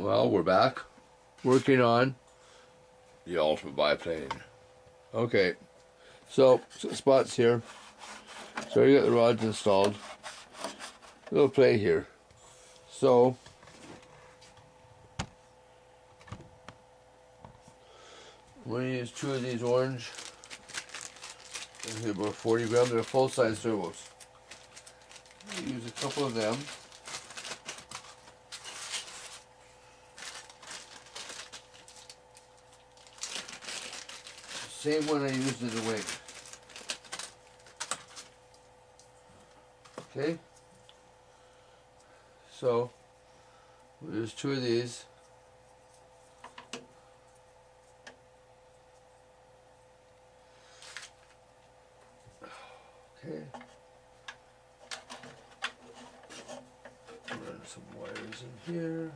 Well, we're back working on the ultimate biplane. Okay, so spots here. So you got the rods installed. A little play here. So I'm going to use 2 of these orange. They're about 40 grams. They're full-size servos. Use a couple of them. Same one I used in the wing. Okay. So there's 2 of these. Okay. Run some wires in here.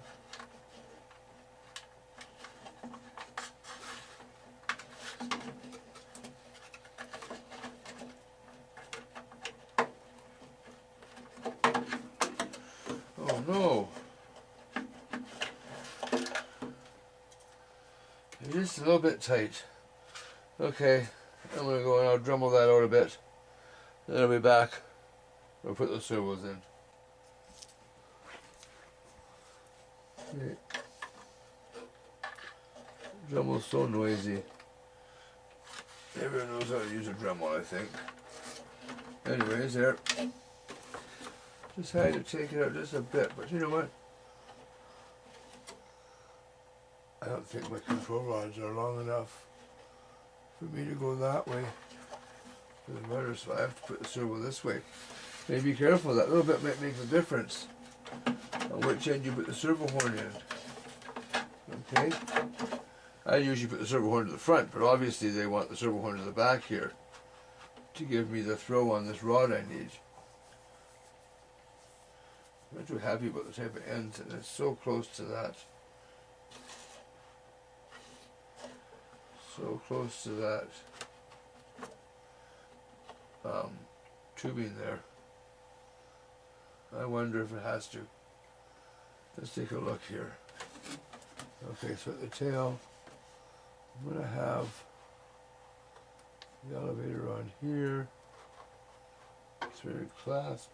Oh no. It's just a little bit tight. Okay, I'm going to go and I'll Dremel that out a bit. Then I'll be back. I'll put the servos in. Okay. Dremel's so noisy. Everyone knows how to use a Dremel, I think. Anyways, there. Just had to take it out just a bit, but you know what? I don't think my control rods are long enough for me to go that way. Doesn't matter, so I have to put the servo this way. Now be careful, that little bit might make a difference on which end you put the servo horn in. Okay? I usually put the servo horn to the front, but obviously they want the servo horn to the back here to give me the throw on this rod I need. I'm not too happy about the type of ends, and it's so close to that. So close to that tubing there. I wonder if it has to. Let's take a look here. Okay, so at the tail, I'm going to have the elevator on here. Threaded clasp.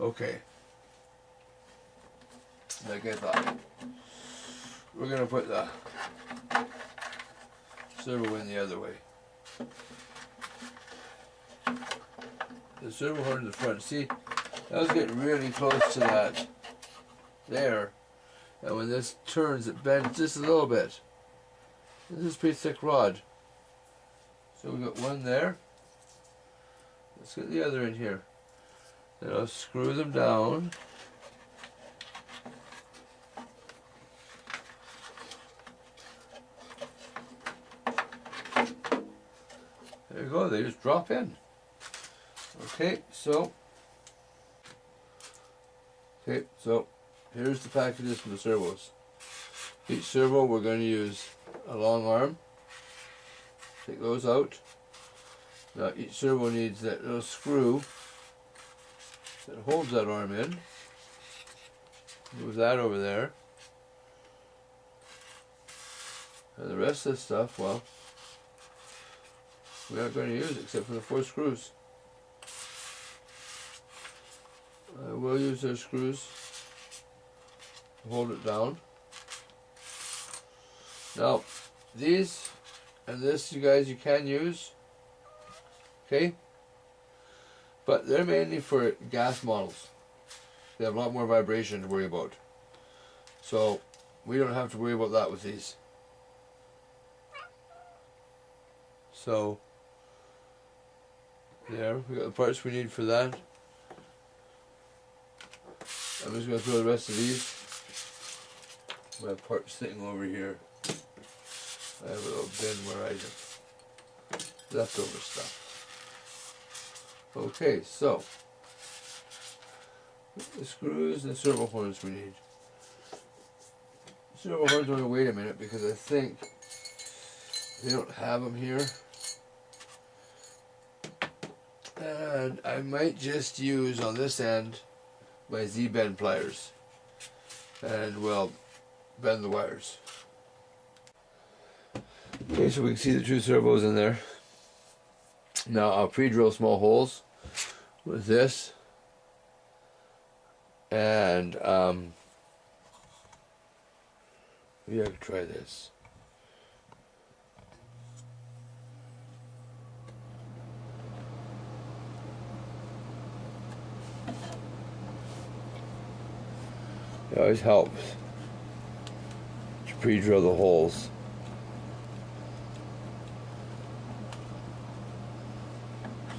Okay. Like I thought. We're going to put the servo in the other way. The servo horn to the front. See, that was getting really close to that there. And when this turns, it bends just a little bit. This is a pretty thick rod. So we got one there. Let's get the other in here. Then I'll screw them down. There you go, they just drop in. Okay, so here's the packages for the servos. Each servo we're going to use a long arm. Take those out. Now each servo needs that little screw that holds that arm in. Move that over there. And the rest of the stuff, well, we aren't going to use it except for the 4 screws. I will use those screws to hold it down. Now, these and this, you guys, you can use. Okay? But they're mainly for gas models. They have a lot more vibration to worry about. So, we don't have to worry about that with these. So, there, we got the parts we need for that. I'm just going to throw the rest of these. My parts sitting over here. I have a little bin where I have leftover stuff. Okay, so the screws and servo horns we need. Servo horns, I'm going to wait a minute because I think they don't have them here. And I might just use on this end my Z-bend pliers. And we'll bend the wires. Okay, so we can see the two servos in there. Now I'll pre-drill small holes with this, and maybe I could try this. It always helps to pre-drill the holes.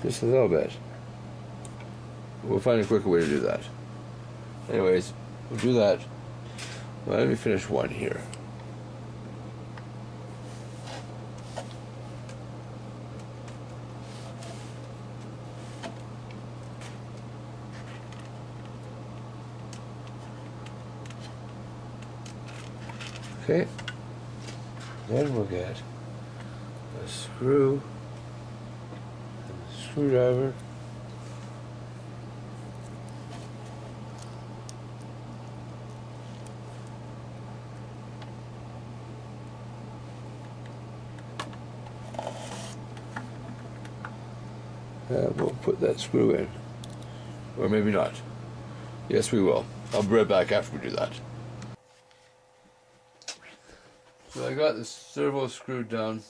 Just a little bit. We'll find a quicker way to do that. Anyways, we'll do that. Well, let me finish one here. Okay. Then we'll get a screw. Screwdriver. We'll put that screw in. Or maybe not. Yes, we will. I'll be right back after we do that. So I got the servo screwed down.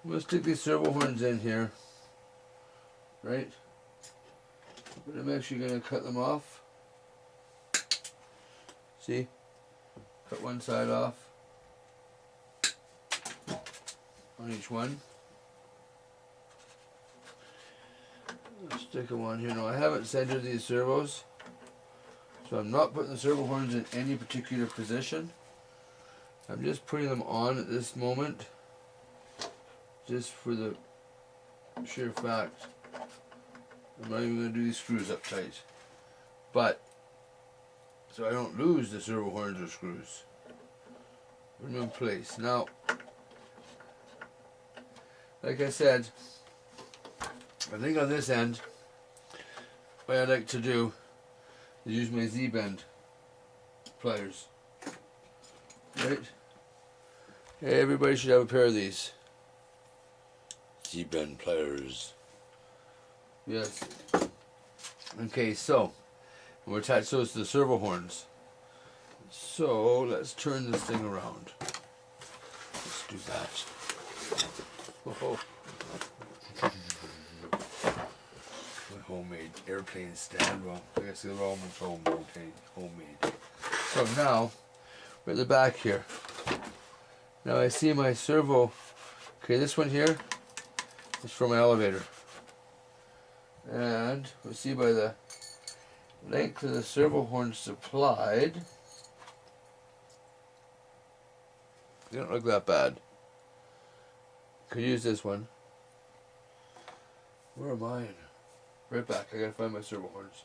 I'm going to stick these servo horns in here. Right? But I'm actually going to cut them off. See? Cut one side off on each one. I'll stick them on here. Now I haven't centered these servos, so I'm not putting the servo horns in any particular position. I'm just putting them on at this moment, just for the sheer fact I'm not even going to do these screws up tight. But, so I don't lose the servo horns or screws. Put them in place. Now, like I said, I think on this end, what I like to do is use my Z-bend pliers. Right? Hey, everybody should have a pair of these. Z-bend pliers. Yes. Okay, so we'll attach those to the servo horns. So let's turn this thing around. Let's do that. Oh. My homemade airplane stand. Well, I guess they're almost homemade. So now we're at the back here. Now I see my servo. Okay, this one here is for my elevator. And we'll see by the length of the servo horn supplied, they don't look that bad. Could use this one. Where are mine? Right back. I gotta find my servo horns.